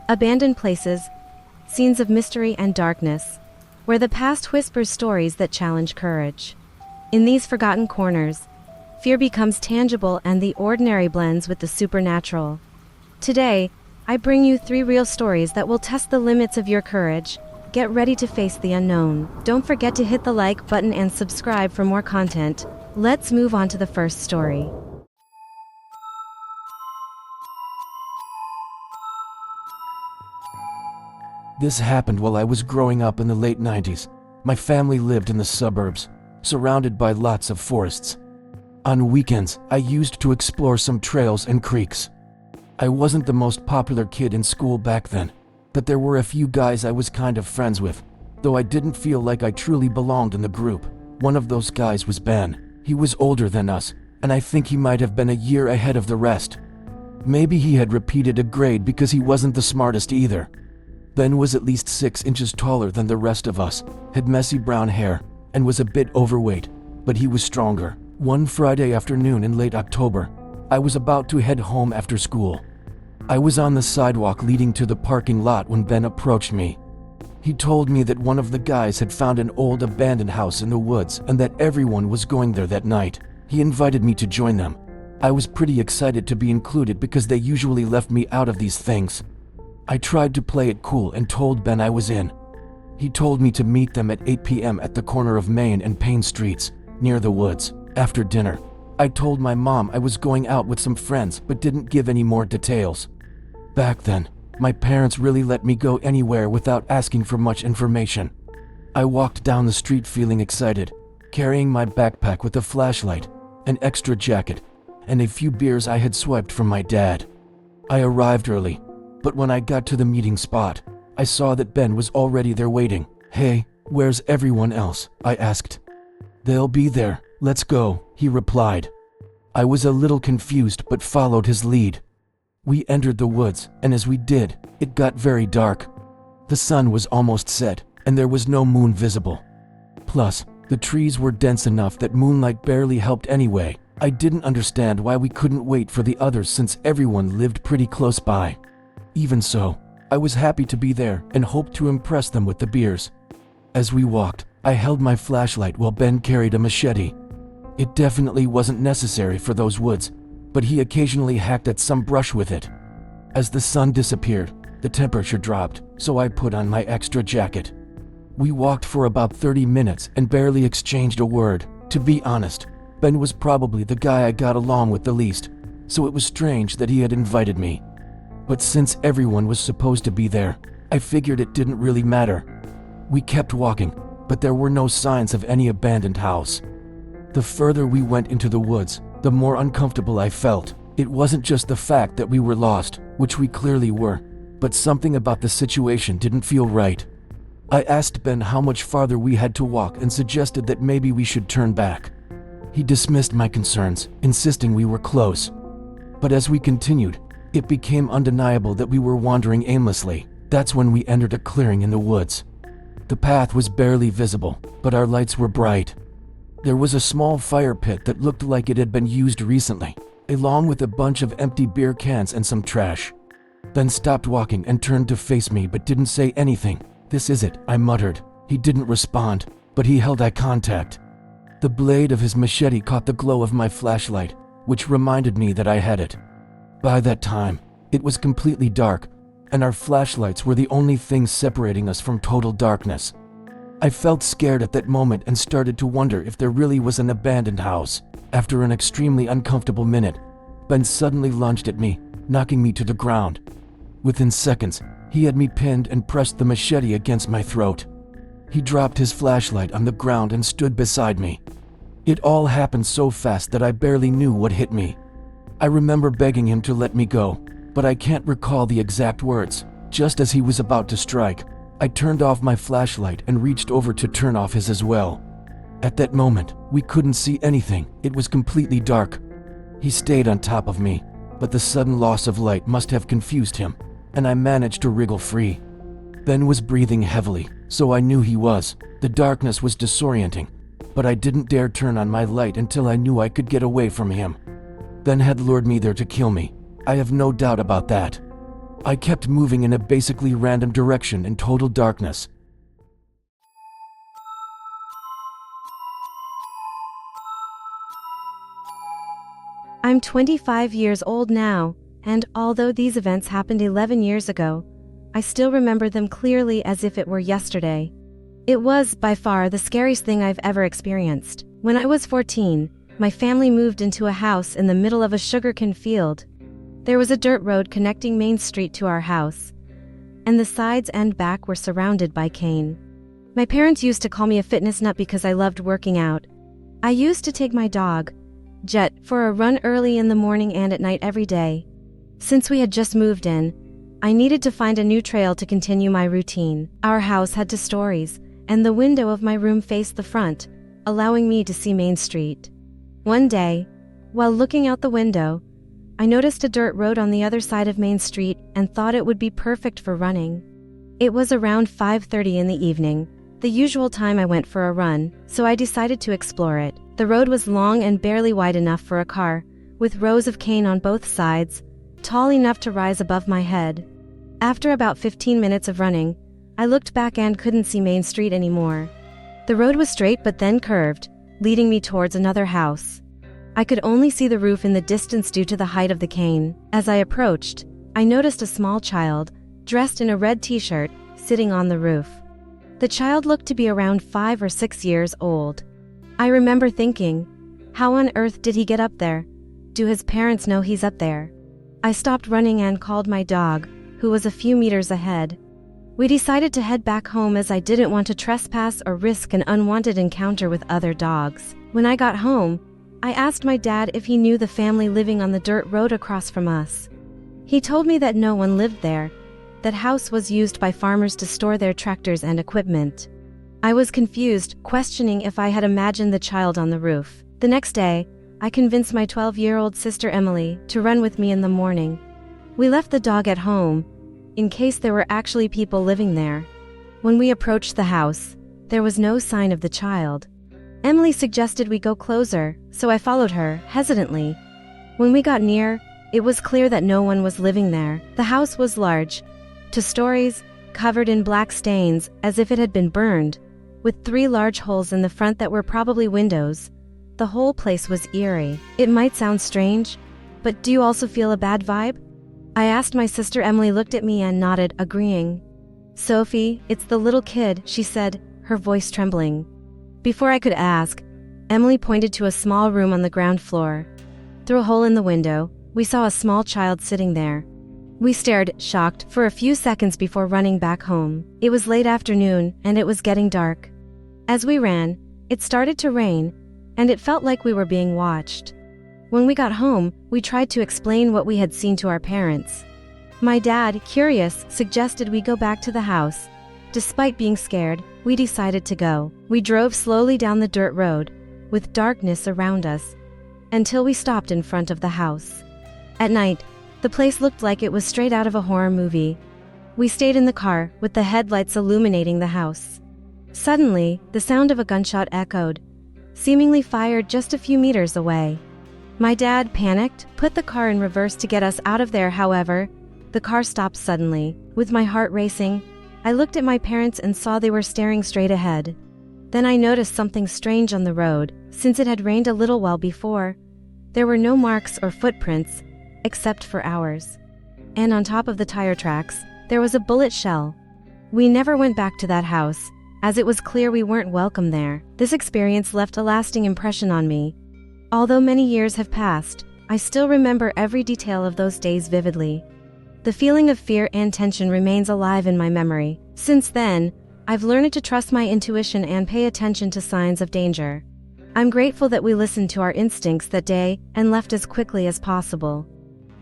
Abandoned places, scenes of mystery and darkness, where the past whispers stories that challenge courage. In these forgotten corners, fear becomes tangible and the ordinary blends with the supernatural. Today, I bring you 3 real stories that will test the limits of your courage. Get ready to face the unknown. Don't forget to hit the like button and subscribe for more content. Let's move on to the first story. This happened while I was growing up in the late 90s. My family lived in the suburbs, surrounded by lots of forests. On weekends, I used to explore some trails and creeks. I wasn't the most popular kid in school back then, but there were a few guys I was kind of friends with, though I didn't feel like I truly belonged in the group. One of those guys was Ben. He was older than us, and I think he might have been a year ahead of the rest. Maybe he had repeated a grade because he wasn't the smartest either. Ben was at least 6 inches taller than the rest of us, had messy brown hair, and was a bit overweight, but he was stronger. One Friday afternoon in late October, I was about to head home after school. I was on the sidewalk leading to the parking lot when Ben approached me. He told me that one of the guys had found an old abandoned house in the woods and that everyone was going there that night. He invited me to join them. I was pretty excited to be included because they usually left me out of these things. I tried to play it cool and told Ben I was in. He told me to meet them at 8 p.m. at the corner of Main and Payne Streets, near the woods, after dinner. I told my mom I was going out with some friends but didn't give any more details. Back then, my parents really let me go anywhere without asking for much information. I walked down the street feeling excited, carrying my backpack with a flashlight, an extra jacket, and a few beers I had swiped from my dad. I arrived early, but when I got to the meeting spot, I saw that Ben was already there waiting. "Hey, where's everyone else?" I asked. "They'll be there, let's go," he replied. I was a little confused but followed his lead. We entered the woods, and as we did, it got very dark. The sun was almost set, and there was no moon visible. Plus, the trees were dense enough that moonlight barely helped anyway. I didn't understand why we couldn't wait for the others since everyone lived pretty close by. Even so, I was happy to be there and hoped to impress them with the beers. As we walked, I held my flashlight while Ben carried a machete. It definitely wasn't necessary for those woods, but he occasionally hacked at some brush with it. As the sun disappeared, the temperature dropped, so I put on my extra jacket. We walked for about 30 minutes and barely exchanged a word. To be honest, Ben was probably the guy I got along with the least, so it was strange that he had invited me. But since everyone was supposed to be there, I figured it didn't really matter. We kept walking, but there were no signs of any abandoned house. The further we went into the woods, the more uncomfortable I felt. It wasn't just the fact that we were lost, which we clearly were, but something about the situation didn't feel right. I asked Ben how much farther we had to walk and suggested that maybe we should turn back. He dismissed my concerns, insisting we were close. But as we continued, it became undeniable that we were wandering aimlessly. That's when we entered a clearing in the woods. The path was barely visible, but our lights were bright. There was a small fire pit that looked like it had been used recently, along with a bunch of empty beer cans and some trash. Ben stopped walking and turned to face me but didn't say anything. "This is it," I muttered. He didn't respond, but he held eye contact. The blade of his machete caught the glow of my flashlight, which reminded me that I had it. By that time, it was completely dark, and our flashlights were the only things separating us from total darkness. I felt scared at that moment and started to wonder if there really was an abandoned house. After an extremely uncomfortable minute, Ben suddenly lunged at me, knocking me to the ground. Within seconds, he had me pinned and pressed the machete against my throat. He dropped his flashlight on the ground and stood beside me. It all happened so fast that I barely knew what hit me. I remember begging him to let me go, but I can't recall the exact words. Just as he was about to strike, I turned off my flashlight and reached over to turn off his as well. At that moment, we couldn't see anything. It was completely dark. He stayed on top of me, but the sudden loss of light must have confused him, and I managed to wriggle free. Ben was breathing heavily, so I knew he was. The darkness was disorienting, but I didn't dare turn on my light until I knew I could get away from him. Ben had lured me there to kill me. I have no doubt about that. I kept moving in a basically random direction in total darkness. I'm 25 years old now, and although these events happened 11 years ago, I still remember them clearly as if it were yesterday. It was, by far, the scariest thing I've ever experienced. When I was 14, my family moved into a house in the middle of a sugarcane field. There was a dirt road connecting Main Street to our house, and the sides and back were surrounded by cane. My parents used to call me a fitness nut because I loved working out. I used to take my dog, Jet, for a run early in the morning and at night every day. Since we had just moved in, I needed to find a new trail to continue my routine. Our house had 2 stories, and the window of my room faced the front, allowing me to see Main Street. One day, while looking out the window, I noticed a dirt road on the other side of Main Street and thought it would be perfect for running. It was around 5:30 in the evening, the usual time I went for a run, so I decided to explore it. The road was long and barely wide enough for a car, with rows of cane on both sides, tall enough to rise above my head. After about 15 minutes of running, I looked back and couldn't see Main Street anymore. The road was straight but then curved, leading me towards another house. I could only see the roof in the distance due to the height of the cane. As I approached, I noticed a small child, dressed in a red t-shirt, sitting on the roof. The child looked to be around 5 or 6 years old. I remember thinking, how on earth did he get up there? Do his parents know he's up there? I stopped running and called my dog, who was a few meters ahead. We decided to head back home as I didn't want to trespass or risk an unwanted encounter with other dogs. When I got home, I asked my dad if he knew the family living on the dirt road across from us. He told me that no one lived there. That house was used by farmers to store their tractors and equipment. I was confused, questioning if I had imagined the child on the roof. The next day, I convinced my 12-year-old sister Emily to run with me in the morning. We left the dog at home, in case there were actually people living there. When we approached the house, there was no sign of the child. Emily suggested we go closer, so I followed her, hesitantly. When we got near, it was clear that no one was living there. The house was large, 2 stories, covered in black stains, as if it had been burned, with 3 large holes in the front that were probably windows. The whole place was eerie. It might sound strange, but do you also feel a bad vibe? I asked. My sister Emily looked at me and nodded, agreeing. Sophie, it's the little kid, she said, her voice trembling. Before I could ask, Emily pointed to a small room on the ground floor. Through a hole in the window, we saw a small child sitting there. We stared, shocked, for a few seconds before running back home. It was late afternoon, and it was getting dark. As we ran, it started to rain, and it felt like we were being watched. When we got home, we tried to explain what we had seen to our parents. My dad, curious, suggested we go back to the house. Despite being scared, we decided to go. We drove slowly down the dirt road, with darkness around us, until we stopped in front of the house. At night, the place looked like it was straight out of a horror movie. We stayed in the car, with the headlights illuminating the house. Suddenly, the sound of a gunshot echoed, seemingly fired just a few meters away. My dad panicked, put the car in reverse to get us out of there. However, the car stopped suddenly. With my heart racing, I looked at my parents and saw they were staring straight ahead. Then I noticed something strange on the road. Since it had rained a little while before, there were no marks or footprints, except for ours. And on top of the tire tracks, there was a bullet shell. We never went back to that house, as it was clear we weren't welcome there. This experience left a lasting impression on me. Although many years have passed, I still remember every detail of those days vividly. The feeling of fear and tension remains alive in my memory. Since then, I've learned to trust my intuition and pay attention to signs of danger. I'm grateful that we listened to our instincts that day and left as quickly as possible.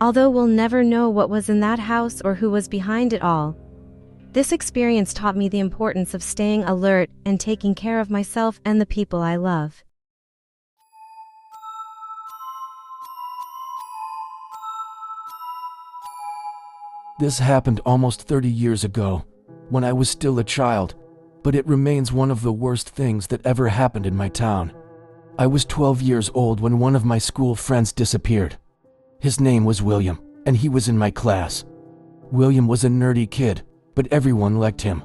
Although we'll never know what was in that house or who was behind it all, this experience taught me the importance of staying alert and taking care of myself and the people I love. This happened almost 30 years ago, when I was still a child, but it remains one of the worst things that ever happened in my town. I was 12 years old when one of my school friends disappeared. His name was William, and he was in my class. William was a nerdy kid, but everyone liked him.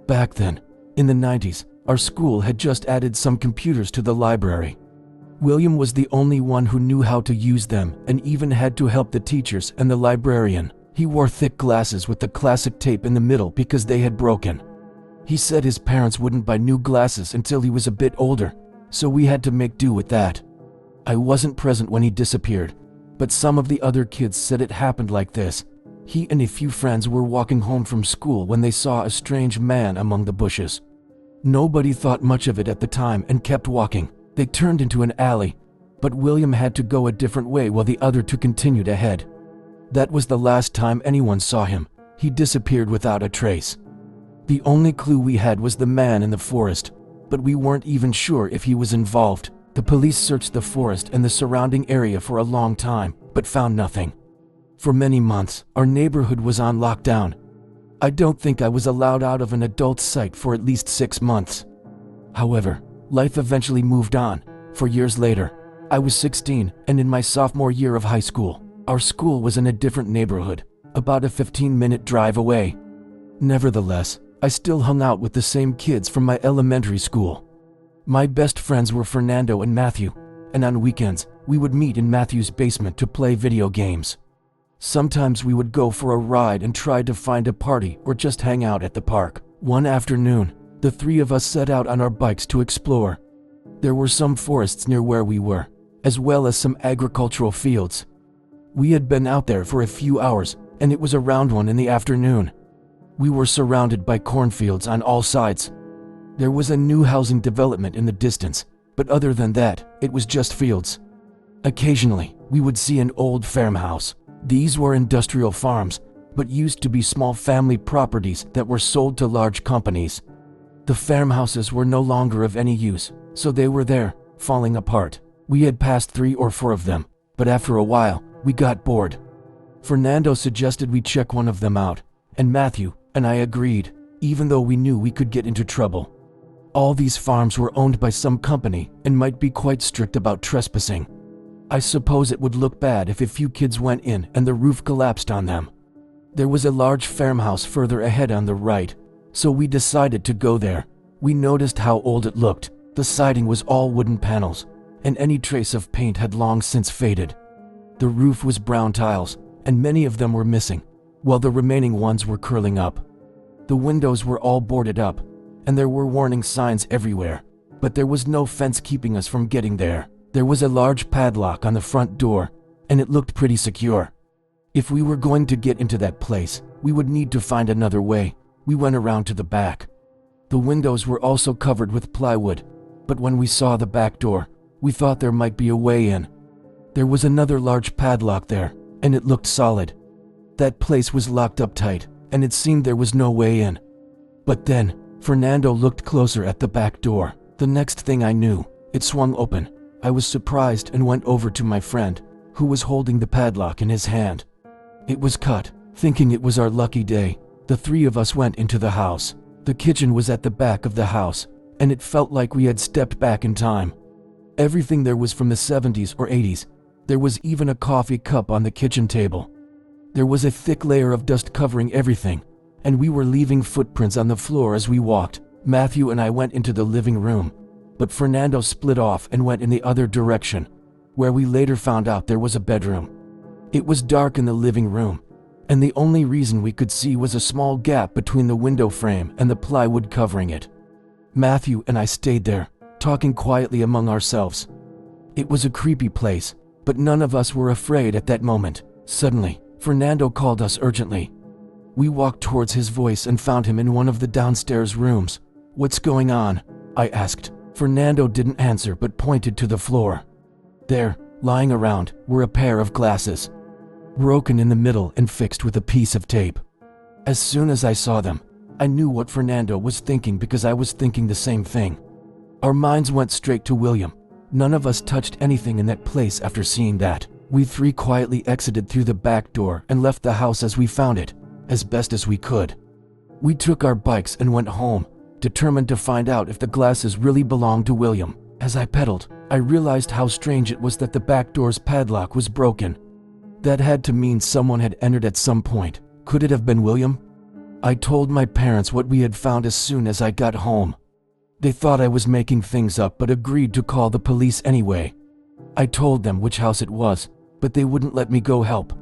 Back then, in the 90s, our school had just added some computers to the library. William was the only one who knew how to use them and even had to help the teachers and the librarian. He wore thick glasses with the classic tape in the middle because they had broken. He said his parents wouldn't buy new glasses until he was a bit older, so we had to make do with that. I wasn't present when he disappeared, but some of the other kids said it happened like this. He and a few friends were walking home from school when they saw a strange man among the bushes. Nobody thought much of it at the time and kept walking. They turned into an alley, but William had to go a different way while the other two continued ahead. That was the last time anyone saw him. He disappeared without a trace. The only clue we had was the man in the forest, but we weren't even sure if he was involved. The police searched the forest and the surrounding area for a long time, but found nothing. For many months, our neighborhood was on lockdown. I don't think I was allowed out of an adult's sight for at least 6 months. However, life eventually moved on. For years later, I was 16 and in my sophomore year of high school. Our school was in a different neighborhood, about a 15-minute drive away. Nevertheless, I still hung out with the same kids from my elementary school. My best friends were Fernando and Matthew, and on weekends, we would meet in Matthew's basement to play video games. Sometimes we would go for a ride and try to find a party or just hang out at the park. One afternoon, the three of us set out on our bikes to explore. There were some forests near where we were, as well as some agricultural fields. We had been out there for a few hours, and it was around 1 in the afternoon. We were surrounded by cornfields on all sides. There was a new housing development in the distance, but other than that, it was just fields. Occasionally, we would see an old farmhouse. These were industrial farms, but used to be small family properties that were sold to large companies. The farmhouses were no longer of any use, so they were there, falling apart. We had passed 3 or 4 of them, but after a while, we got bored. Fernando suggested we check one of them out, and Matthew and I agreed, even though we knew we could get into trouble. All these farms were owned by some company and might be quite strict about trespassing. I suppose it would look bad if a few kids went in and the roof collapsed on them. There was a large farmhouse further ahead on the right, so we decided to go there. We noticed how old it looked. The siding was all wooden panels, and any trace of paint had long since faded. The roof was brown tiles, and many of them were missing, while the remaining ones were curling up. The windows were all boarded up, and there were warning signs everywhere, but there was no fence keeping us from getting there. There was a large padlock on the front door, and it looked pretty secure. If we were going to get into that place, we would need to find another way. We went around to the back. The windows were also covered with plywood, but when we saw the back door, we thought there might be a way in. There was another large padlock there, and it looked solid. That place was locked up tight, and it seemed there was no way in. But then, Fernando looked closer at the back door. The next thing I knew, it swung open. I was surprised and went over to my friend, who was holding the padlock in his hand. It was cut. Thinking it was our lucky day, the 3 of us went into the house. The kitchen was at the back of the house, and it felt like we had stepped back in time. Everything there was from the 70s or 80s. There was even a coffee cup on the kitchen table. There was a thick layer of dust covering everything, and we were leaving footprints on the floor as we walked. Matthew and I went into the living room, but Fernando split off and went in the other direction, where we later found out there was a bedroom. It was dark in the living room, and the only reason we could see was a small gap between the window frame and the plywood covering it. Matthew and I stayed there, talking quietly among ourselves. It was a creepy place, but none of us were afraid at that moment. Suddenly, Fernando called us urgently. We walked towards his voice and found him in one of the downstairs rooms. "What's going on?" I asked. Fernando didn't answer but pointed to the floor. There, lying around, were a pair of glasses, broken in the middle and fixed with a piece of tape. As soon as I saw them, I knew what Fernando was thinking because I was thinking the same thing. Our minds went straight to William. None of us touched anything in that place after seeing that. We 3 quietly exited through the back door and left the house as we found it, as best as we could. We took our bikes and went home, determined to find out if the glasses really belonged to William. As I pedaled, I realized how strange it was that the back door's padlock was broken. That had to mean someone had entered at some point, Could it have been William? I told my parents what we had found as soon as I got home. They thought I was making things up but agreed to call the police anyway. I told them which house it was, but they wouldn't let me go help.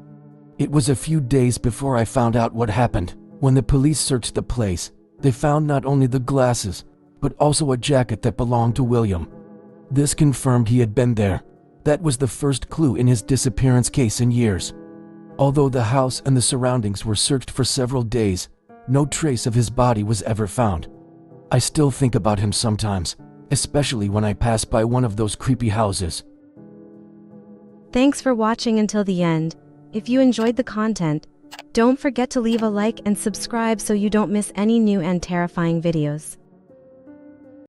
It was a few days before I found out what happened. When the police searched the place, they found not only the glasses, but also a jacket that belonged to William. This confirmed he had been there. That was the first clue in his disappearance case in years. Although the house and the surroundings were searched for several days, no trace of his body was ever found. I still think about him sometimes, especially when I pass by one of those creepy houses. Thanks for watching until the end. If you enjoyed the content, don't forget to leave a like and subscribe so you don't miss any new and terrifying videos.